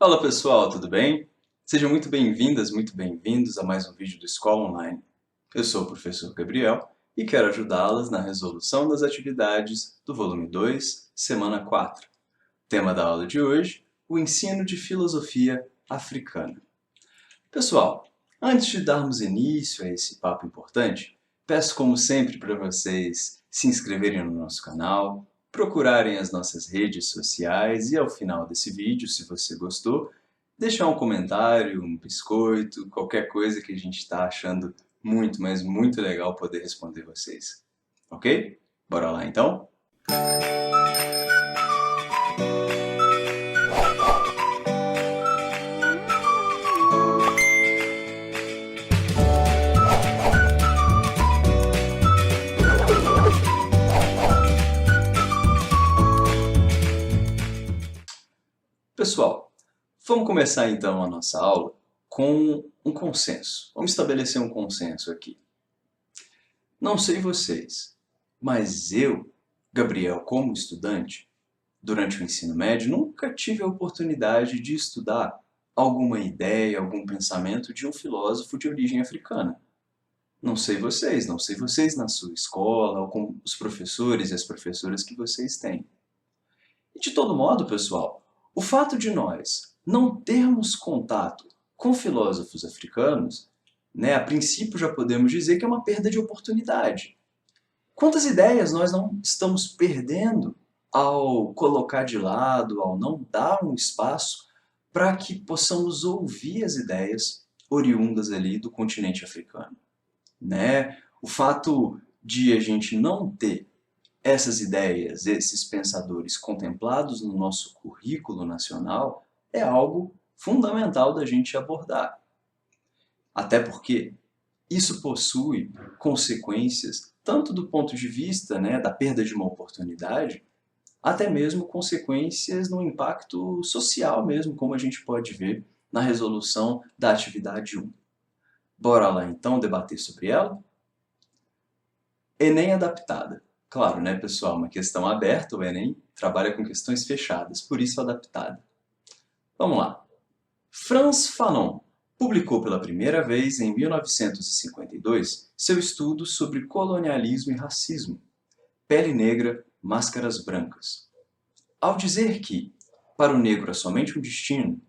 Fala pessoal, tudo bem? Sejam muito bem-vindas, muito bem-vindos a mais um vídeo do Escola Online. Eu sou o professor Gabriel e quero ajudá-las na resolução das atividades do volume 2, semana 4. Tema da aula de hoje, o ensino de filosofia africana. Pessoal, antes de darmos início a esse papo importante, peço como sempre para vocês se inscreverem no nosso canal, procurarem as nossas redes sociais e ao final desse vídeo, se você gostou, deixar um comentário, um biscoito, qualquer coisa que a gente está achando muito, mas muito legal poder responder vocês. Ok? Bora lá então? Pessoal, vamos começar então a nossa aula com um consenso. Vamos estabelecer um consenso aqui. Não sei vocês, mas eu, Gabriel, como estudante, durante o ensino médio, nunca tive a oportunidade de estudar alguma ideia, algum pensamento de um filósofo de origem africana. Não sei vocês na sua escola, ou com os professores e as professoras que vocês têm. E de todo modo, pessoal, o fato de nós não termos contato com filósofos africanos, a princípio já podemos dizer que é uma perda de oportunidade. Quantas ideias nós não estamos perdendo ao colocar de lado, ao não dar um espaço para que possamos ouvir as ideias oriundas ali do continente africano, O fato de a gente não ter essas ideias, esses pensadores contemplados no nosso currículo nacional é algo fundamental da gente abordar. Até porque isso possui consequências tanto do ponto de vista da perda de uma oportunidade, até mesmo consequências no impacto social mesmo, como a gente pode ver na resolução da atividade 1. Bora lá então debater sobre ela? Enem adaptada. Claro, pessoal, uma questão aberta, o Enem trabalha com questões fechadas, por isso adaptada. Vamos lá. Frantz Fanon publicou pela primeira vez, em 1952, seu estudo sobre colonialismo e racismo, Pele Negra, Máscaras Brancas. Ao dizer que, para o negro há somente um destino,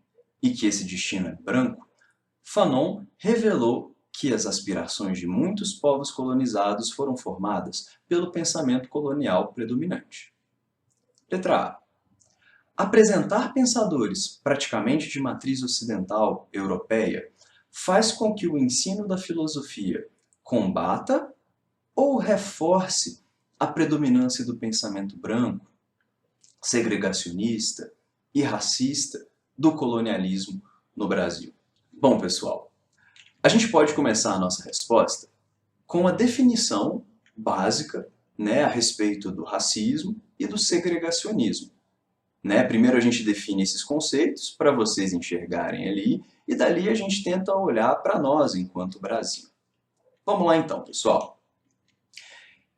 e que esse destino é branco, Fanon revelou que as aspirações de muitos povos colonizados foram formadas pelo pensamento colonial predominante. Letra A. Apresentar pensadores praticamente de matriz ocidental europeia faz com que o ensino da filosofia combata ou reforce a predominância do pensamento branco, segregacionista e racista do colonialismo no Brasil. Bom, pessoal, a gente pode começar a nossa resposta com a definição básica a respeito do racismo e do segregacionismo. Primeiro a gente define esses conceitos para vocês enxergarem ali e dali a gente tenta olhar para nós enquanto Brasil. Vamos lá então, pessoal.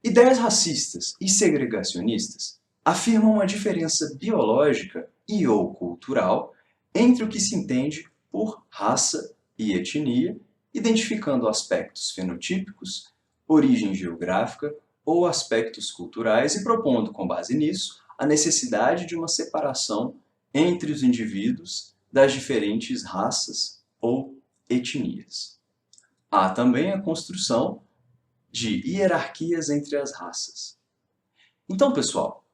Ideias racistas e segregacionistas afirmam uma diferença biológica e ou cultural entre o que se entende por raça e etnia, identificando aspectos fenotípicos, origem geográfica ou aspectos culturais e propondo, com base nisso, a necessidade de uma separação entre os indivíduos das diferentes raças ou etnias. Há também a construção de hierarquias entre as raças. Então, pessoal,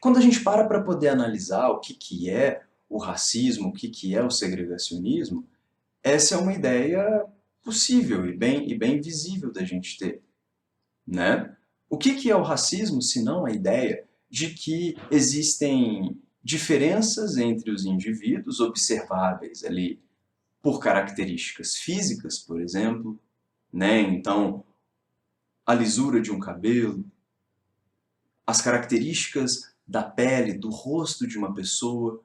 quando a gente para poder analisar o que é o racismo, o que é o segregacionismo, essa é uma ideia possível e bem visível da gente ter. O que é o racismo, se não a ideia de que existem diferenças entre os indivíduos observáveis ali por características físicas, por exemplo, Então, a lisura de um cabelo, as características da pele, do rosto de uma pessoa.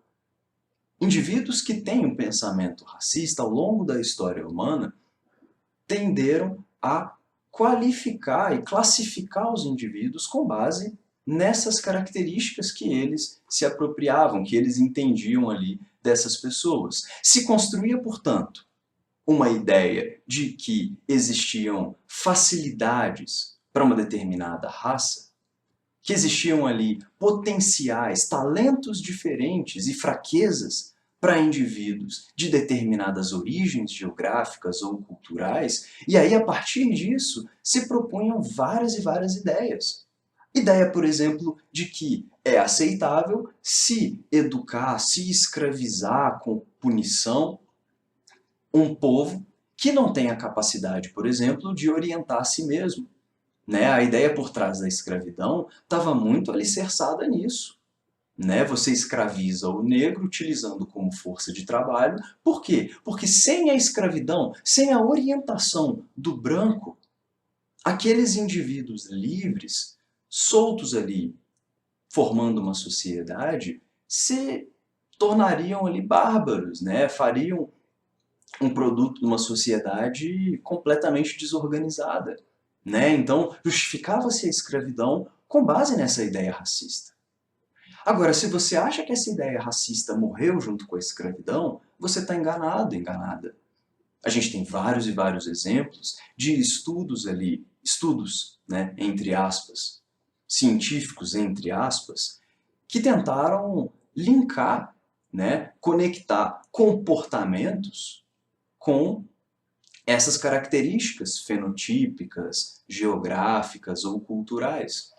Indivíduos que têm um pensamento racista ao longo da história humana tenderam a qualificar e classificar os indivíduos com base nessas características que eles se apropriavam, que eles entendiam ali dessas pessoas. Se construía, portanto, uma ideia de que existiam facilidades para uma determinada raça, que existiam ali potenciais, talentos diferentes e fraquezas para indivíduos de determinadas origens geográficas ou culturais, e aí, a partir disso, se propunham várias e várias ideias. Ideia, por exemplo, de que é aceitável se educar, se escravizar com punição um povo que não tem a capacidade, por exemplo, de orientar a si mesmo. Né? A ideia por trás da escravidão estava muito alicerçada nisso. Né? Você escraviza o negro utilizando como força de trabalho. Por quê? Porque sem a escravidão, sem a orientação do branco, aqueles indivíduos livres, soltos ali, formando uma sociedade, se tornariam ali bárbaros, né? Fariam um produto de uma sociedade completamente desorganizada. Né? Então, justificava-se a escravidão com base nessa ideia racista. Agora, se você acha que essa ideia racista morreu junto com a escravidão, você está enganado, enganada. A gente tem vários e vários exemplos de estudos ali, estudos, né, entre aspas, científicos, entre aspas, que tentaram linkar, né, conectar comportamentos com essas características fenotípicas, geográficas ou culturais.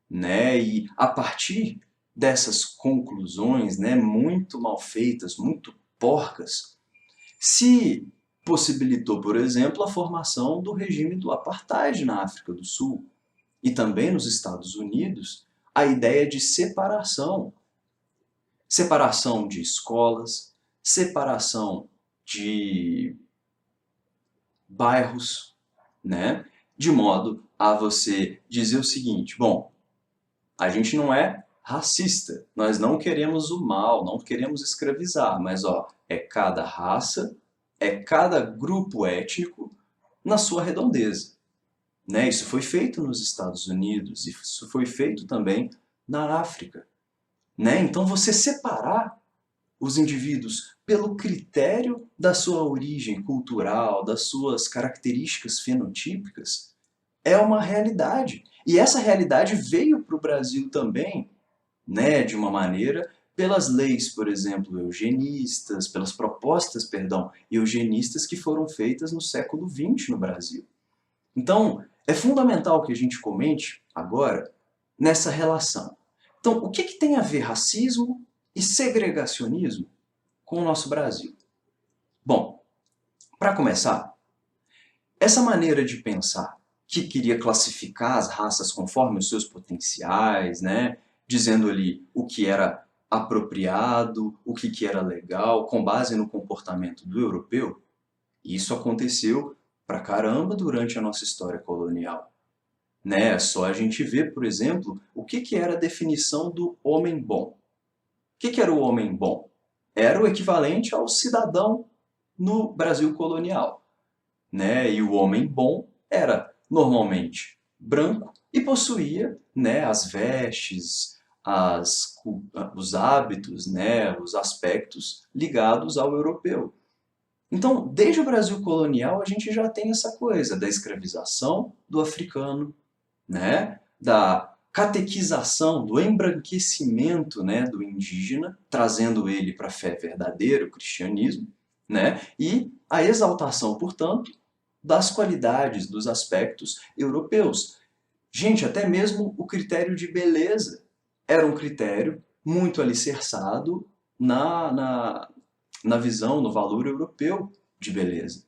Né? E a partir dessas conclusões, né, muito mal feitas, muito porcas, se possibilitou, por exemplo, a formação do regime do apartheid na África do Sul e também nos Estados Unidos, a ideia de separação. Separação de escolas, separação de bairros, né? De modo a você dizer o seguinte, bom, a gente não é racista, nós não queremos o mal, não queremos escravizar, mas ó, é cada raça, é cada grupo étnico na sua redondeza. Né? Isso foi feito nos Estados Unidos, isso foi feito também na África. Né? Então você separar os indivíduos pelo critério da sua origem cultural, das suas características fenotípicas, é uma realidade. E essa realidade veio para o Brasil também, né, de uma maneira, pelas leis, por exemplo, eugenistas, pelas propostas, perdão, eugenistas que foram feitas no século XX no Brasil. Então, é fundamental que a gente comente agora nessa relação. Então, o que tem a ver racismo e segregacionismo com o nosso Brasil? Bom, para começar, essa maneira de pensar que queria classificar as raças conforme os seus potenciais, né, dizendo ali o que era apropriado, o que era legal, com base no comportamento do europeu, isso aconteceu pra caramba durante a nossa história colonial. Né? Só a gente vê, por exemplo, o que era a definição do homem bom. O que era o homem bom? Era o equivalente ao cidadão no Brasil colonial. Né? E o homem bom era, normalmente, branco e possuía, né, as vestes, os hábitos, né, os aspectos ligados ao europeu. Então, desde o Brasil colonial, a gente já tem essa coisa da escravização do africano, né, da catequização, do embranquecimento, né, do indígena, trazendo ele para a fé verdadeira, o cristianismo, né, e a exaltação, portanto, das qualidades, dos aspectos europeus. Gente, até mesmo o critério de beleza era um critério muito alicerçado na visão, no valor europeu de beleza.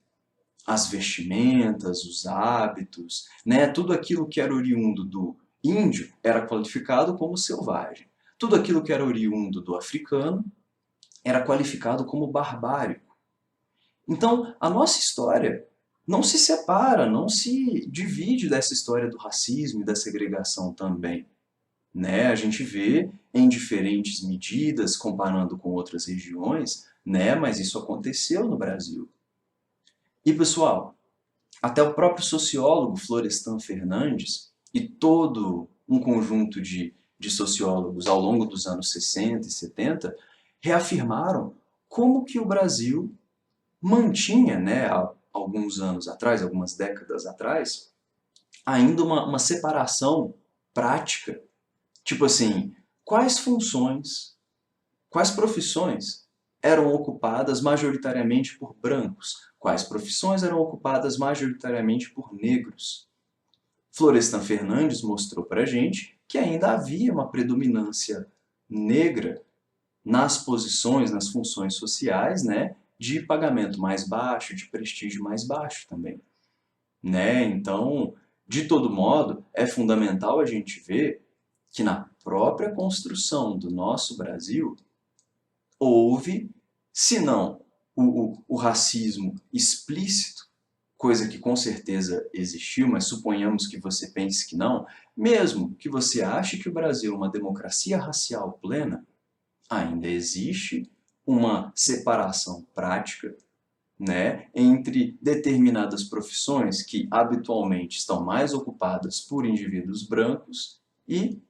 As vestimentas, os hábitos, né, tudo aquilo que era oriundo do índio era qualificado como selvagem. Tudo aquilo que era oriundo do africano era qualificado como barbárico. Então, a nossa história não se separa, não se divide dessa história do racismo e da segregação também. Né? A gente vê em diferentes medidas, comparando com outras regiões, né? Mas isso aconteceu no Brasil. E, pessoal, até o próprio sociólogo Florestan Fernandes e todo um conjunto de sociólogos ao longo dos anos 60 e 70 reafirmaram como que o Brasil mantinha, né, há alguns anos atrás, algumas décadas atrás, ainda uma separação prática. Tipo assim, quais funções, quais profissões eram ocupadas majoritariamente por brancos? Quais profissões eram ocupadas majoritariamente por negros? Florestan Fernandes mostrou para a gente que ainda havia uma predominância negra nas posições, nas funções sociais, né, de pagamento mais baixo, de prestígio mais baixo também, né? Então, de todo modo, é fundamental a gente ver que na própria construção do nosso Brasil houve, se não o racismo explícito, coisa que com certeza existiu, mas suponhamos que você pense que não, mesmo que você ache que o Brasil é uma democracia racial plena, ainda existe uma separação prática, né, entre determinadas profissões que habitualmente estão mais ocupadas por indivíduos brancos e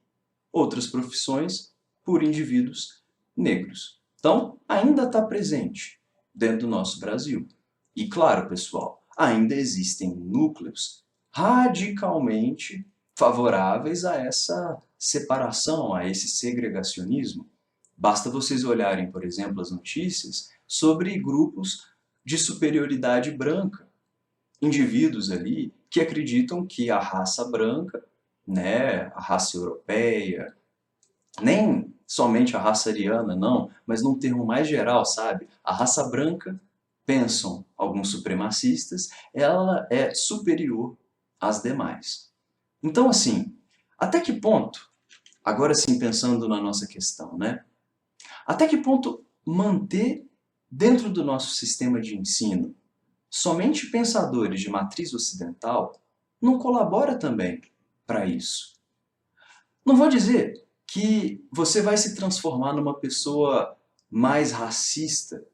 outras profissões por indivíduos negros. Então, ainda está presente dentro do nosso Brasil. E claro, pessoal, ainda existem núcleos radicalmente favoráveis a essa separação, a esse segregacionismo. Basta vocês olharem, por exemplo, as notícias sobre grupos de superioridade branca, indivíduos ali que acreditam que a raça branca, né, a raça europeia, nem somente a raça ariana, não, mas num termo mais geral, sabe? A raça branca, pensam alguns supremacistas, ela é superior às demais. Então, assim, até que ponto, agora sim pensando na nossa questão, né? Até que ponto manter dentro do nosso sistema de ensino somente pensadores de matriz ocidental não colabora também para isso? Não vou dizer que você vai se transformar numa pessoa mais racista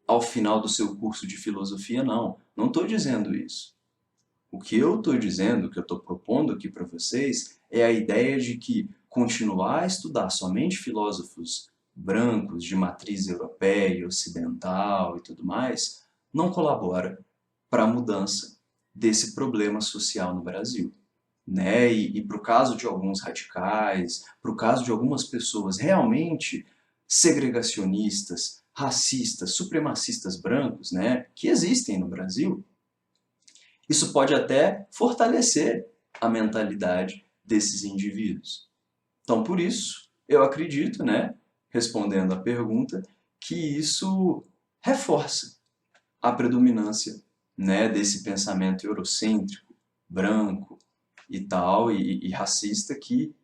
ao final do seu curso de filosofia, não. Não estou dizendo isso. O que eu estou dizendo, o que eu estou propondo aqui para vocês, é a ideia de que continuar a estudar somente filósofos brancos de matriz europeia, ocidental e tudo mais, não colabora para a mudança desse problema social no Brasil, né? E para o caso de alguns radicais, para o caso de algumas pessoas realmente segregacionistas, racistas, supremacistas brancos, né, que existem no Brasil, isso pode até fortalecer a mentalidade desses indivíduos. Então, por isso, eu acredito, né, respondendo à pergunta, que isso reforça a predominância, né, desse pensamento eurocêntrico, branco e tal, e racista que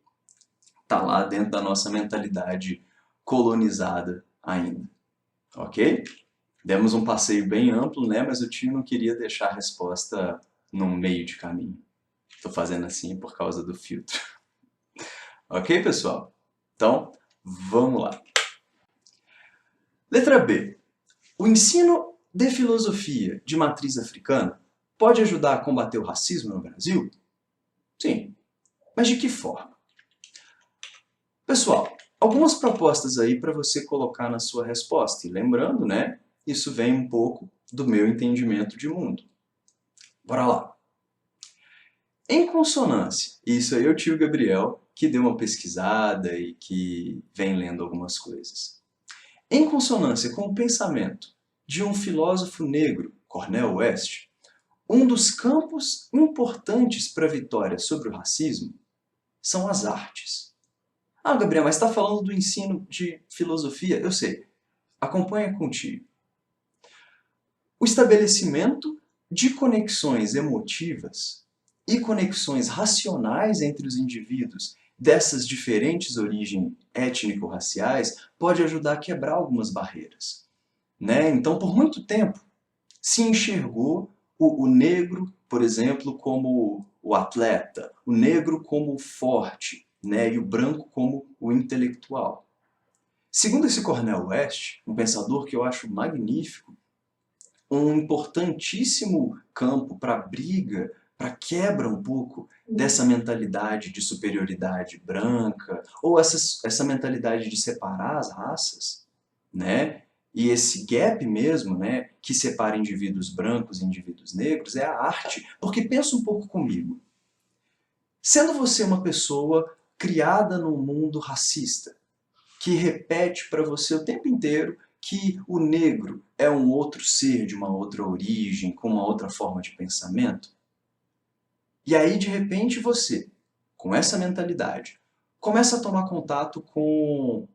está lá dentro da nossa mentalidade colonizada ainda. Ok? Demos um passeio bem amplo, né? Mas o tio não queria deixar a resposta no meio de caminho. Estou fazendo assim por causa do filtro. Ok, pessoal? Então, vamos lá. Letra B. O ensino de filosofia de matriz africana pode ajudar a combater o racismo no Brasil? Sim. Mas de que forma? Pessoal, algumas propostas aí para você colocar na sua resposta. E lembrando, né? Isso vem um pouco do meu entendimento de mundo. Bora lá. Em consonância, isso aí é o tio Gabriel que deu uma pesquisada e que vem lendo algumas coisas. Em consonância com o pensamento de um filósofo negro, Cornel West, um dos campos importantes para a vitória sobre o racismo são as artes. Ah, Gabriel, mas está falando do ensino de filosofia? Eu sei. Acompanha contigo. O estabelecimento de conexões emotivas e conexões racionais entre os indivíduos dessas diferentes origens étnico-raciais pode ajudar a quebrar algumas barreiras, né? Então, por muito tempo, se enxergou o negro, por exemplo, como o atleta, o negro como o forte, né? E o branco como o intelectual. Segundo esse Cornel West, um pensador que eu acho magnífico, um importantíssimo campo para briga, para quebra um pouco dessa mentalidade de superioridade branca, ou essa mentalidade de separar as raças, né? e esse gap mesmo, né, que separa indivíduos brancos e indivíduos negros, é a arte. Porque pensa um pouco comigo. Sendo você uma pessoa criada num mundo racista, que repete para você o tempo inteiro que o negro é um outro ser de uma outra origem, com uma outra forma de pensamento, e aí de repente você, com essa mentalidade, começa a tomar contato com,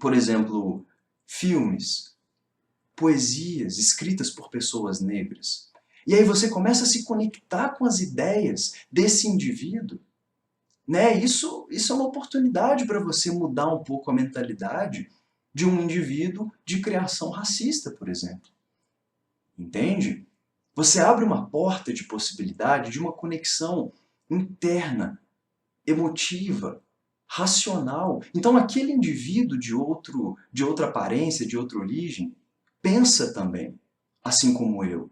por exemplo, filmes, poesias escritas por pessoas negras. E aí você começa a se conectar com as ideias desse indivíduo, né? Isso é uma oportunidade para você mudar um pouco a mentalidade de um indivíduo de criação racista, por exemplo. Entende? Você abre uma porta de possibilidade de uma conexão interna, emotiva, racional. Então aquele indivíduo de outra aparência, de outra origem, pensa também, assim como eu.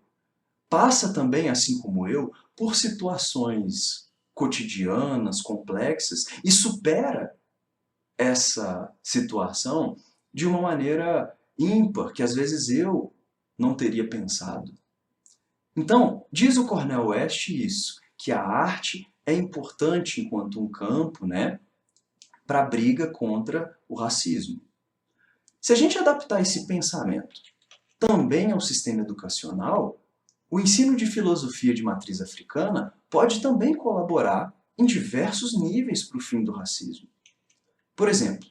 Passa também, assim como eu, por situações cotidianas, complexas, e supera essa situação de uma maneira ímpar, que às vezes eu não teria pensado. Então, diz o Cornel West isso, que a arte é importante enquanto um campo, né, para a briga contra o racismo. Se a gente adaptar esse pensamento também ao sistema educacional, o ensino de filosofia de matriz africana pode também colaborar em diversos níveis para o fim do racismo. Por exemplo,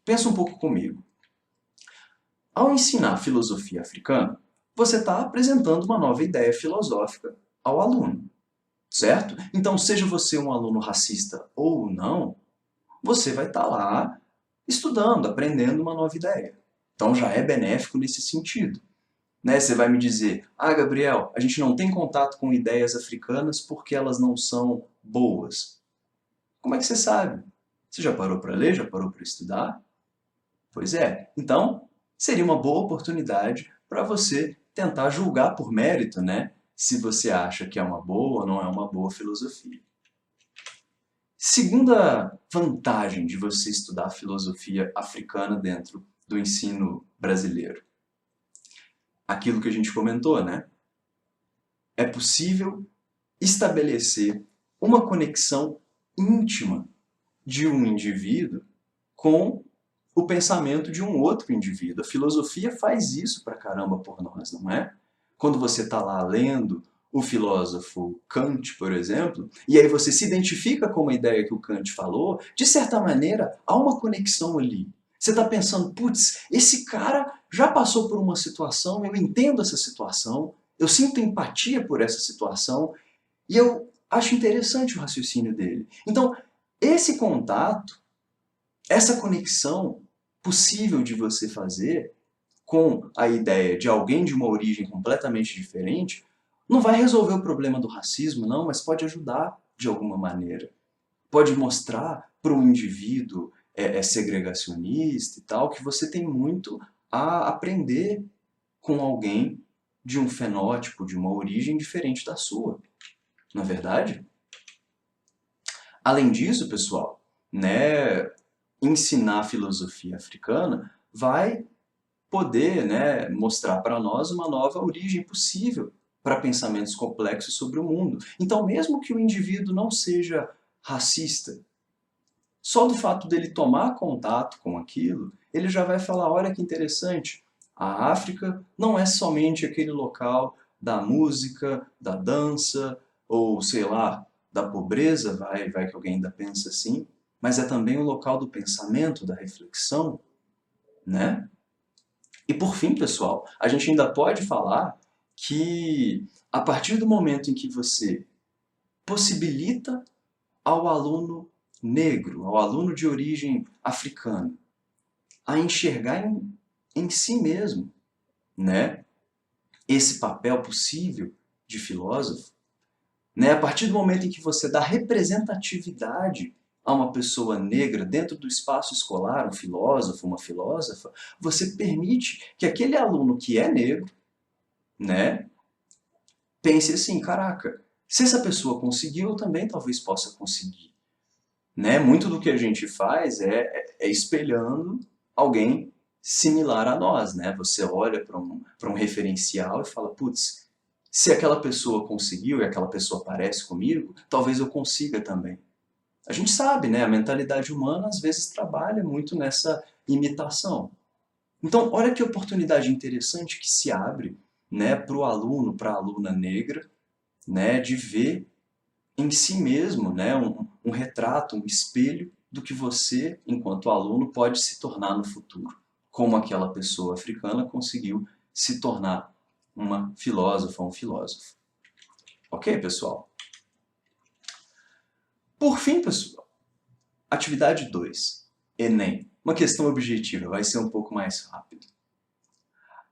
pensa um pouco comigo. Ao ensinar filosofia africana, você está apresentando uma nova ideia filosófica ao aluno, certo? Então, seja você um aluno racista ou não, você vai estar lá estudando, aprendendo uma nova ideia. Então já é benéfico nesse sentido. Né? Você vai me dizer, ah, Gabriel, a gente não tem contato com ideias africanas porque elas não são boas. Como é que você sabe? Você já parou para ler? Já parou para estudar? Pois é. Então, seria uma boa oportunidade para você tentar julgar por mérito, né? Se você acha que é uma boa ou não é uma boa filosofia. Segunda vantagem de você estudar filosofia africana dentro do ensino brasileiro. Aquilo que a gente comentou, né? É possível estabelecer uma conexão íntima de um indivíduo com o pensamento de um outro indivíduo. A filosofia faz isso pra caramba por nós, não é? Quando você está lá lendo o filósofo Kant, por exemplo, e aí você se identifica com uma ideia que o Kant falou, de certa maneira, há uma conexão ali. Você está pensando, putz, esse cara já passou por uma situação, eu entendo essa situação, eu sinto empatia por essa situação, e eu acho interessante o raciocínio dele. Então, esse contato, essa conexão possível de você fazer com a ideia de alguém de uma origem completamente diferente, não vai resolver o problema do racismo, não, mas pode ajudar de alguma maneira. Pode mostrar para um indivíduo segregacionista e tal, que você tem muito a aprender com alguém de um fenótipo, de uma origem diferente da sua. Não é verdade? Além disso, pessoal, né, ensinar filosofia africana vai poder, né, mostrar para nós uma nova origem possível para pensamentos complexos sobre o mundo. Então, mesmo que o indivíduo não seja racista, só do fato dele tomar contato com aquilo, ele já vai falar, olha que interessante, a África não é somente aquele local da música, da dança, ou sei lá, da pobreza, vai que alguém ainda pensa assim, mas é também o local do pensamento, da reflexão, né? E por fim, pessoal, a gente ainda pode falar que a partir do momento em que você possibilita ao aluno negro, ao aluno de origem africana, a enxergar em si mesmo, né, esse papel possível de filósofo, né, a partir do momento em que você dá representatividade a uma pessoa negra dentro do espaço escolar, um filósofo, uma filósofa, você permite que aquele aluno que é negro, né, pense assim, caraca, se essa pessoa conseguiu, eu também talvez possa conseguir. Né? Muito do que a gente faz é espelhando alguém similar a nós, né? Você olha para um referencial e fala, putz, se aquela pessoa conseguiu e aquela pessoa parece comigo, talvez eu consiga também. A gente sabe, né? A mentalidade humana às vezes trabalha muito nessa imitação. Então, olha que oportunidade interessante que se abre, né, para o aluno, para a aluna negra, né, de ver em si mesmo, né, um retrato, um espelho do que você, enquanto aluno, pode se tornar no futuro. Como aquela pessoa africana conseguiu se tornar uma filósofa, um filósofo. Ok, pessoal? Por fim, pessoal, atividade 2, Enem. Uma questão objetiva, vai ser um pouco mais rápido.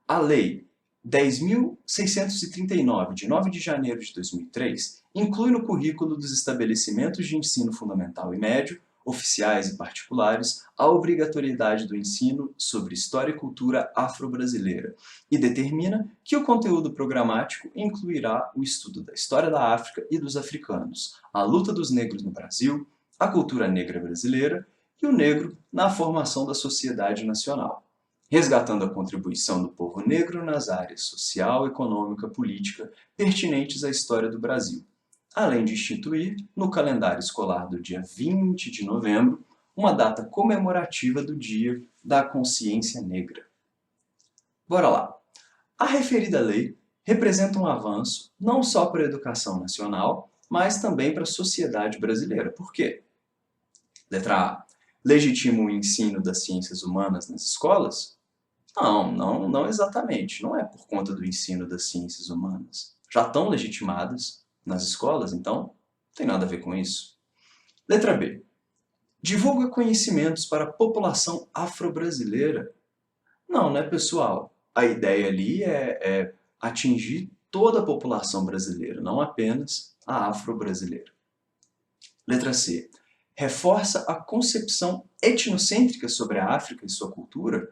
A Lei 10.639, de 9 de janeiro de 2003, inclui no currículo dos estabelecimentos de ensino fundamental e médio, oficiais e particulares, a obrigatoriedade do ensino sobre história e cultura afro-brasileira e determina que o conteúdo programático incluirá o estudo da história da África e dos africanos, a luta dos negros no Brasil, a cultura negra brasileira e o negro na formação da sociedade nacional, resgatando a contribuição do povo negro nas áreas social, econômica, política pertinentes à história do Brasil, além de instituir, no calendário escolar do dia 20 de novembro, uma data comemorativa do Dia da Consciência Negra. Bora lá! A referida lei representa um avanço não só para a educação nacional, mas também para a sociedade brasileira. Por quê? Letra A. Legitima o ensino das ciências humanas nas escolas? Não exatamente. Não é por conta do ensino das ciências humanas. Já estão legitimadas nas escolas, então não tem nada a ver com isso. Letra B. Divulga conhecimentos para a população afro-brasileira? Não, né, pessoal? A ideia ali é atingir toda a população brasileira, não apenas a afro-brasileira. Letra C. Reforça a concepção etnocêntrica sobre a África e sua cultura?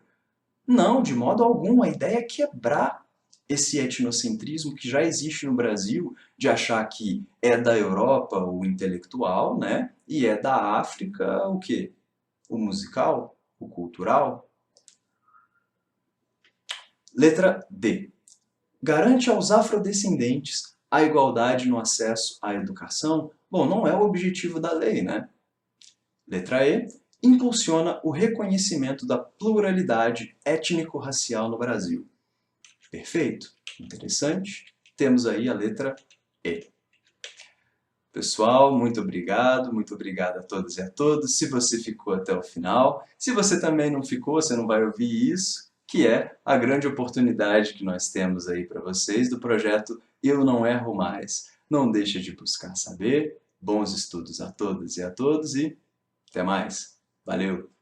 Não, de modo algum. A ideia é quebrar esse etnocentrismo que já existe no Brasil, de achar que é da Europa o intelectual, né? E é da África o quê? O musical? O cultural? Letra D. Garante aos afrodescendentes a igualdade no acesso à educação? Bom, não é o objetivo da lei, né? Letra E. Impulsiona o reconhecimento da pluralidade étnico-racial no Brasil. Perfeito? Interessante. Temos aí a letra E. Pessoal, muito obrigado a todas e a todos. Se você ficou até o final, se você também não ficou, você não vai ouvir isso, que é a grande oportunidade que nós temos aí para vocês do projeto Eu Não Erro Mais. Não deixe de buscar saber. Bons estudos a todas e a todos e até mais. Valeu!